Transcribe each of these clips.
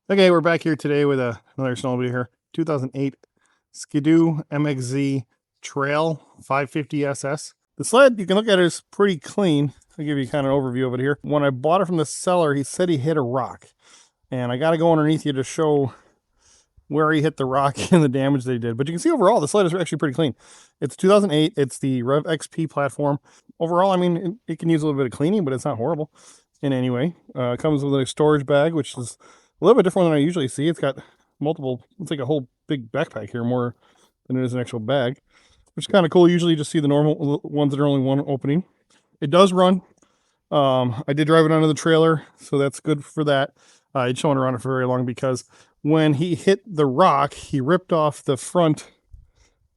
Okay, we're back here today with another snowmobile here. 2008 Skidoo MXZ Trail 550 SS. The sled, you can look at it, is pretty clean. I'll give you kind of an overview of it here. When I bought it from the seller, he said he hit a rock. And I got to go underneath you to show where he hit the rock and the damage they did. But you can see overall, the sled is actually pretty clean. It's 2008. It's the Rev XP platform. Overall, I mean, it can use a little bit of cleaning, but it's not horrible in any way. It comes with a storage bag, which is a little bit different than I usually see. It's got multiple, it's like a whole big backpack here, more than it is an actual bag, which is kind of cool. Usually you just see the normal ones that are only one opening. It does run. I did drive it under the trailer, so that's good for that. I just don't want to run it for very long because when he hit the rock, he ripped off the front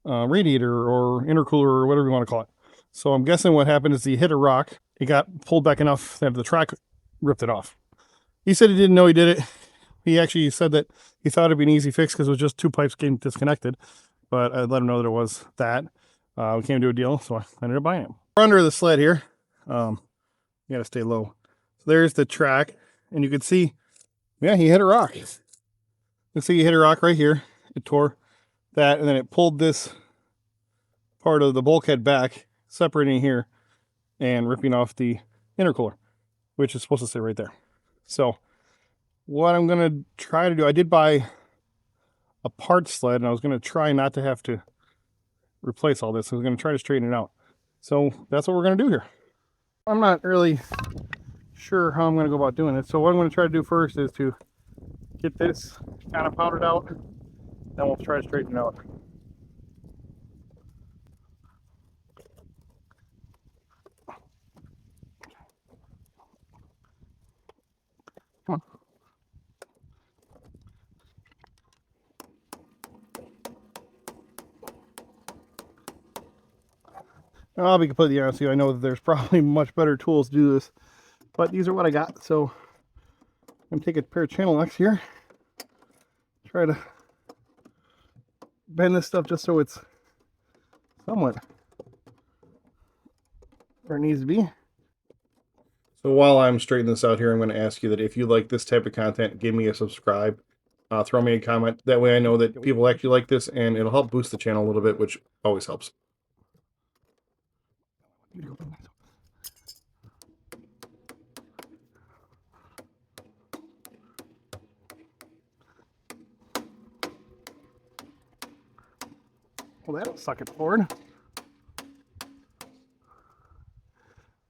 radiator or intercooler or whatever you want to call it. So I'm guessing what happened is he hit a rock. It got pulled back enough that the track ripped it off. He said he didn't know he did it. He actually said that he thought it'd be an easy fix because it was just two pipes getting disconnected. But I let him know that it was that. We came to a deal, so I ended up buying it. We're under the sled here. You gotta stay low. So there's the track, and you can see, yeah, he hit a rock. Let's see, he hit a rock right here. It tore that, and then it pulled this part of the bulkhead back, separating here, and ripping off the intercooler, which is supposed to stay right there. So what I'm going to try to do, I did buy a part sled, and I was going to try not to have to replace all this. I was going to try to straighten it out. So that's what we're going to do here. I'm not really sure how I'm going to go about doing it. So what I'm going to try to do first is to get this kind of powdered out, then we'll try to straighten it out. Come on. I'll be completely honest with you, I know that there's probably much better tools to do this, but these are what I got. So I'm going to take a pair of channel locks here, try to bend this stuff just so it's somewhat where it needs to be. So while I'm straightening this out here, I'm going to ask you that if you like this type of content, give me a subscribe. Throw me a comment. That way I know that people actually like this, and it'll help boost the channel a little bit, which always helps. Well, that'll suck it forward.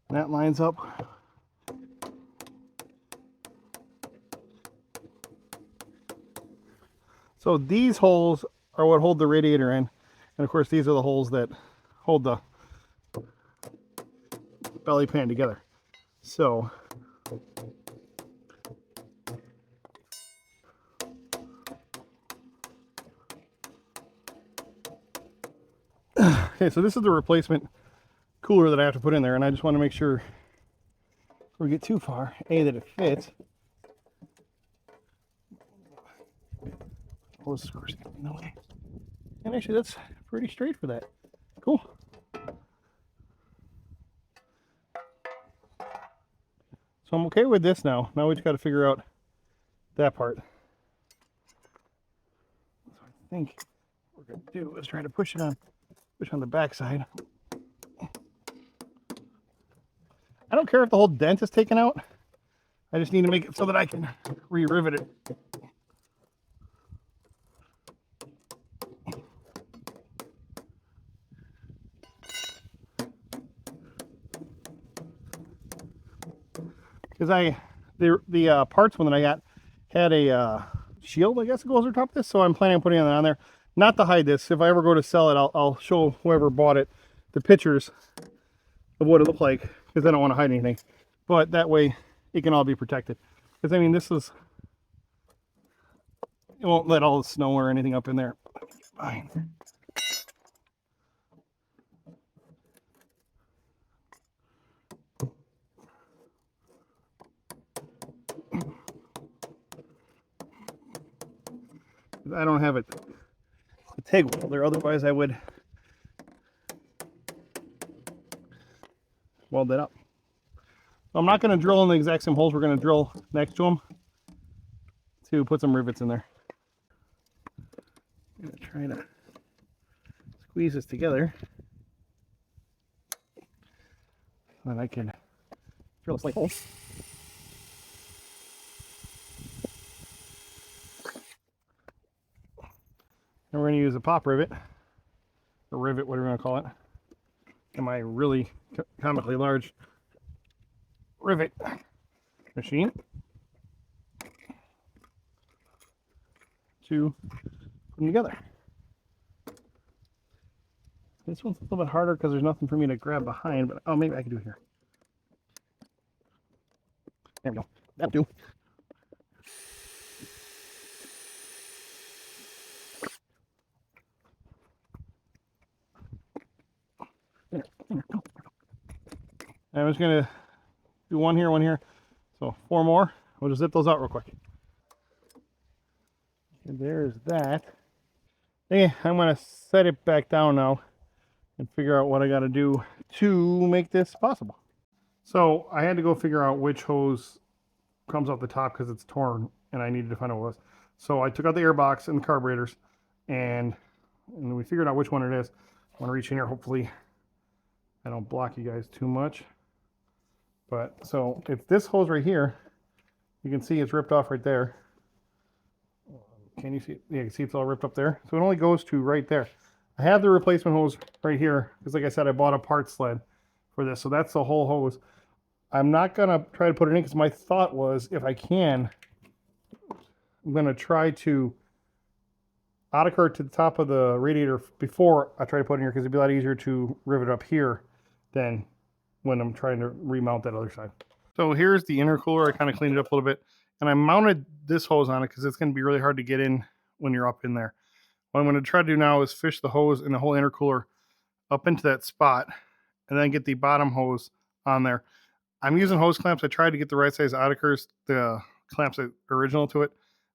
That lines up. So these holes are what hold the radiator in. And of course, these are the holes that hold the belly pan together. So okay, so this is the replacement cooler that I have to put in there, and I just want to make sure before we get too far, A, that it fits. Oh, this screw's getting in the way. And actually, that's pretty straight for that. Cool. So I'm okay with this now. Now we just got to figure out that part. So I think what we're going to do is try to push on the back side. I don't care if the whole dent is taken out. I just need to make it so that I can re-rivet it. Because the parts one that I got had a shield, I guess it goes over top of this, so I'm planning on putting it on there. Not to hide this. If I ever go to sell it, I'll show whoever bought it the pictures of what it looked like, because I don't want to hide anything. But that way it can all be protected. Because I mean, this is, it won't let all the snow or anything up in there. Fine. I don't have a TIG welder, otherwise I would weld that up. So I'm not going to drill in the exact same holes we're going to drill next to them. to put some rivets in there. I'm going to try to squeeze this together so that I can drill a slight hole. And we're going to use a pop rivet, or rivet, whatever you want to call it, and my really comically large rivet machine to put them together. This one's a little bit harder because there's nothing for me to grab behind, but oh, maybe I can do it here. There we go. That'll do. There. I'm just going to do one here. So 4 more. We'll just zip those out real quick. And there's that. Okay, I'm going to set it back down now and figure out what I got to do to make this possible. So I had to go figure out which hose comes off the top because it's torn and I needed to find out what it was. So I took out the air box and the carburetors and we figured out which one it is. I want to reach in here, hopefully I don't block you guys too much. But so it's this hose right here. You can see it's ripped off right there. Can you see it? Yeah, you can see it's all ripped up there. So it only goes to right there. I have the replacement hose right here because like I said, I bought a part sled for this. So that's the whole hose. I'm not going to try to put it in because my thought was if I can, I'm going to try to out-of-curve to the top of the radiator before I try to put it in here because it'd be a lot easier to rivet up here than when I'm trying to remount that other side. So here's the intercooler. I kind of cleaned it up a little bit and I mounted this hose on it because it's going to be really hard to get in when you're up in there. What I'm going to try to do now is fish the hose and the whole intercooler up into that spot and then get the bottom hose on there. I'm using hose clamps. I tried to get the right size out-of-curves, the clamps that are original to it,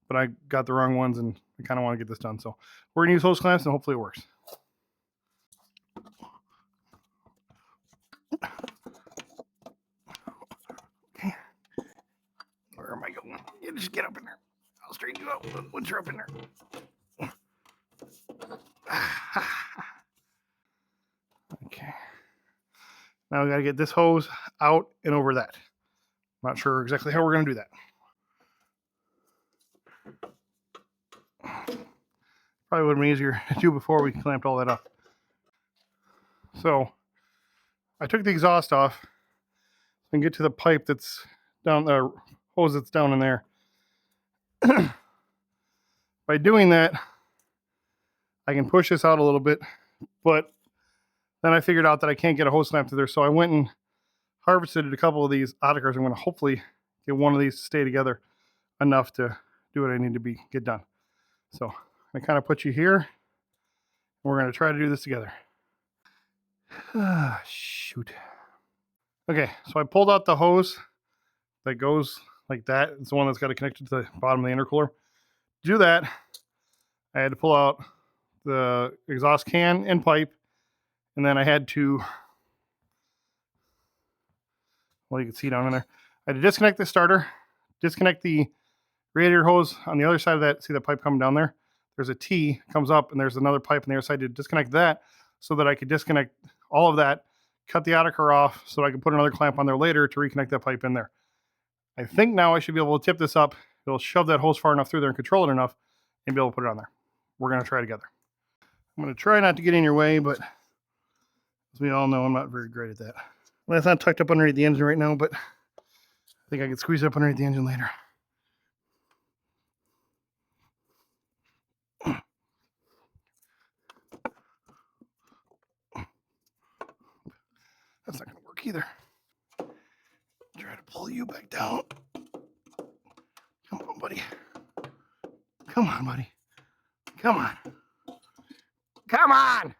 but I got the wrong ones and I kind of want to get this done. So we're going to use hose clamps and hopefully it works. Okay. Where am I going? You just get up in there. I'll straighten you out once you're up in there. Okay. Now we got to get this hose out and over that. Not sure exactly how we're going to do that. Probably would have been easier to do before we clamped all that up. So I took the exhaust off and get to the pipe that's down the hose that's down in there. By doing that, I can push this out a little bit, but then I figured out that I can't get a hose clamp to there, so I went and harvested a couple of these out-of-curves. I'm going to hopefully get one of these to stay together enough to do what I need to get done. So I kind of put you here, and we're going to try to do this together. Ah, shoot. Okay, so I pulled out the hose that goes like that. It's the one that's got it connected to the bottom of the intercooler. To do that, I had to pull out the exhaust can and pipe, and then I had to, well, you can see down in there, I had to disconnect the starter, disconnect the radiator hose on the other side of that. See that pipe coming down there? There's a T comes up and there's another pipe on the other side to disconnect that so that I could disconnect all of that, cut the out-of-curve off so I could put another clamp on there later to reconnect that pipe in there. I think now I should be able to tip this up. It'll shove that hose far enough through there and control it enough and be able to put it on there. We're going to try together. I'm going to try not to get in your way, but as we all know, I'm not very great at that. Well, it's not tucked up underneath the engine right now, but I think I could squeeze it up underneath the engine later. That's not going to work either. Try to pull you back down. Come on, buddy. Come on, buddy. Come on. Come on!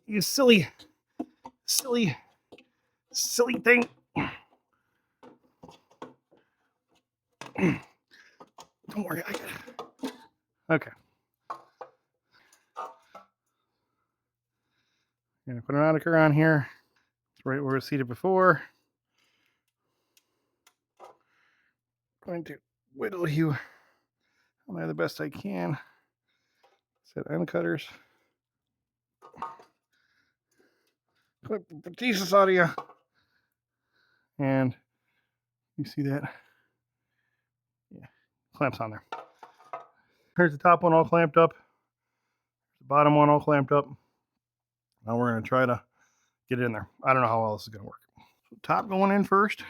You silly thing. Don't worry, I got it. Okay. I'm going to put an out-of-curve on here. It's right where it's seated before. Going to whittle you on there the best I can. Set end cutters. Clip Jesus out of you. And you see that? Yeah, clamps on there. Here's the top one all clamped up. The bottom one all clamped up. Now we're going to try to get it in there. I don't know how well this is going to work. So top going in first.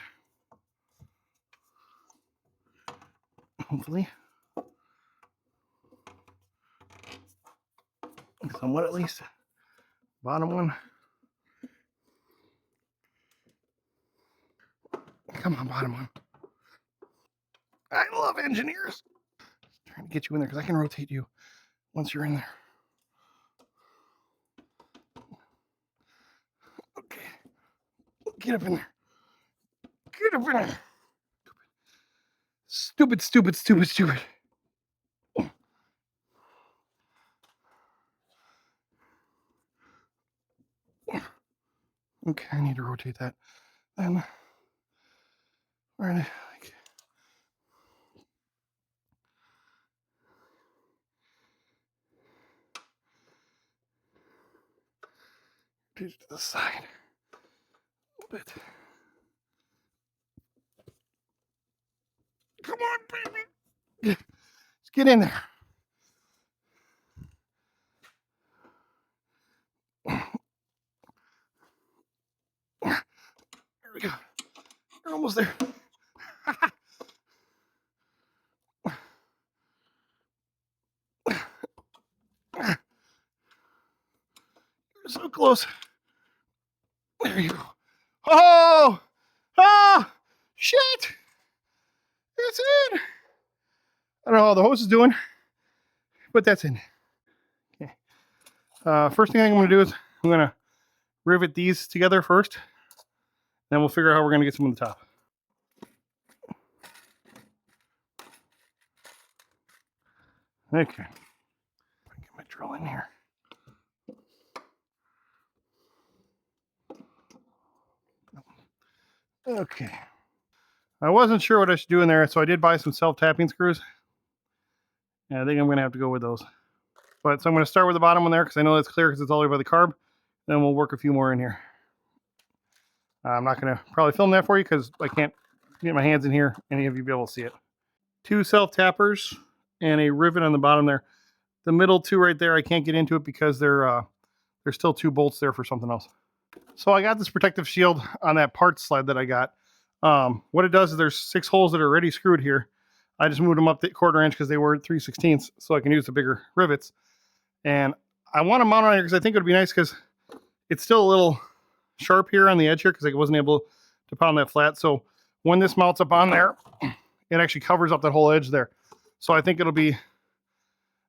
Hopefully. Somewhat at least. Bottom one. Come on, bottom one. I love engineers. Just trying to get you in there because I can rotate you once you're in there. Okay. Get up in there. Get up in there. Stupid, stupid, stupid, stupid. Okay, I need to rotate that. Then, right, like, to the side a little bit. Come on, baby. Let's get in there. There we go. We're almost there. You're so close. There you go. Oh! Ah! Shit! That's it! I don't know how the hose is doing, but that's it. Okay. First thing I'm going to do is I'm going to rivet these together first. Then we'll figure out how we're going to get some on the top. Okay. Get my drill in here. Okay. I wasn't sure what I should do in there, so I did buy some self-tapping screws. And I think I'm going to have to go with those. But so I'm going to start with the bottom one there because I know that's clear because it's all the way by the carb. Then we'll work a few more in here. I'm not going to probably film that for you because I can't get my hands in here. Any of you be able to see it. 2 self-tappers and a rivet on the bottom there. The middle 2 right there, I can't get into it because there's still 2 bolts there for something else. So I got this protective shield on that part sled that I got. What it does is there's 6 holes that are already screwed here. I just moved them up the 1/4 inch because they were 3/16 so I can use the bigger rivets. And I want to mount on here because I think it would be nice because it's still a little sharp here on the edge here because I wasn't able to pound that flat. So when this mounts up on there, it actually covers up that whole edge there. So I think it'll be, I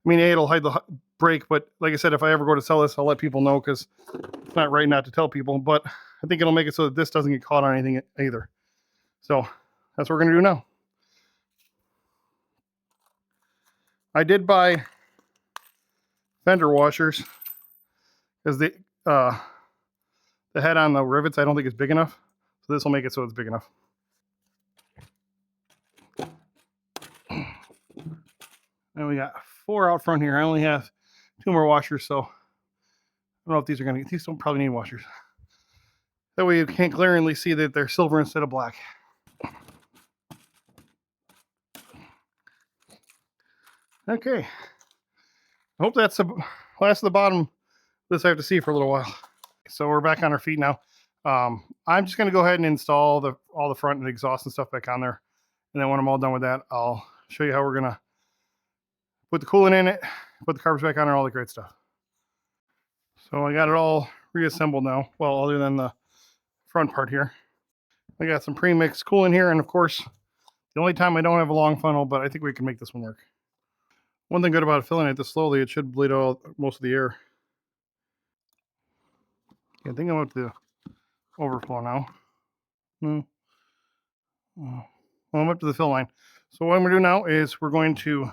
mean, it'll hide the brake, but like I said, if I ever go to sell this, I'll let people know because it's not right not to tell people, but I think it'll make it so that this doesn't get caught on anything either. So that's what we're going to do now. I did buy fender washers because the head on the rivets I don't think is big enough. So this will make it so it's big enough. And we got 4 out front here. I only have 2 more washers, so I don't know if these are going to, these don't probably need washers. That way you can't glaringly see that they're silver instead of black. Okay. I hope that's the last of the bottom. This I have to see for a little while. So we're back on our feet now. I'm just going to go ahead and install all the front and exhaust and stuff back on there. And then when I'm all done with that, I'll show you how we're going to put the coolant in it, put the carbs back on, and all the great stuff. So I got it all reassembled now. Well, other than the front part here. I got some pre-mixed coolant here, and of course, the only time I don't have a long funnel, but I think we can make this one work. One thing good about filling it this slowly, it should bleed out most of the air. Yeah, I think I'm up to the overflow now. Well, I'm up to the fill line. So what I'm going to do now is we're going to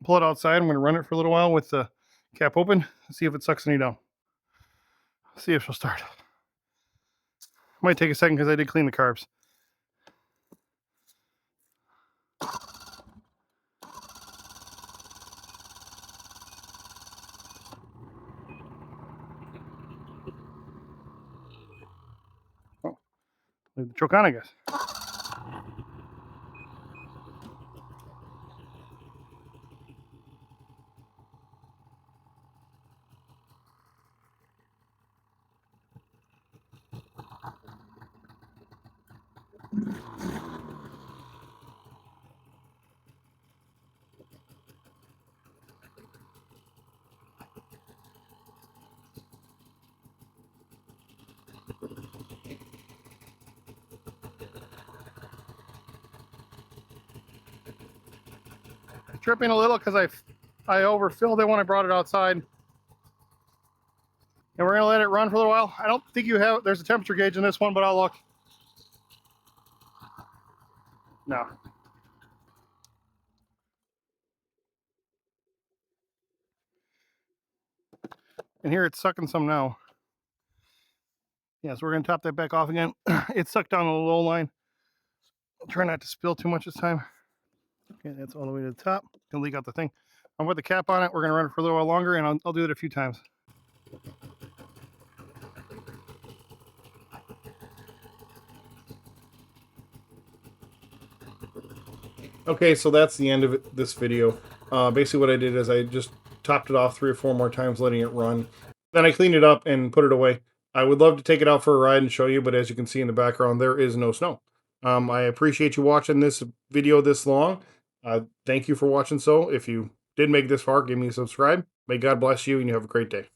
pull it outside. I'm going to run it for a little while with the cap open, see if it sucks any down. See if she'll start. Might take a second because I did clean the carbs. Leave the choke on, I guess. Tripping a little because I overfilled it when I brought it outside. And we're gonna let it run for a little while. I don't think there's a temperature gauge in this one, but I'll look. No. And here it's sucking some now. Yeah, so we're gonna top that back off again. It sucked down the low line. I'll try not to spill too much this time. Okay, that's all the way to the top. Gonna leak out the thing. I'm with the cap on it. We're gonna run it for a little while longer, and I'll do it a few times. Okay, so that's the end of this video. Basically what I did is I just topped it off 3 or 4 more times, letting it run. Then I cleaned it up and put it away. I would love to take it out for a ride and show you, but as you can see in the background, there is no snow. I appreciate you watching this video this long. Thank you for watching. So if you did make this far, give me a subscribe. May God bless you, and you have a great day.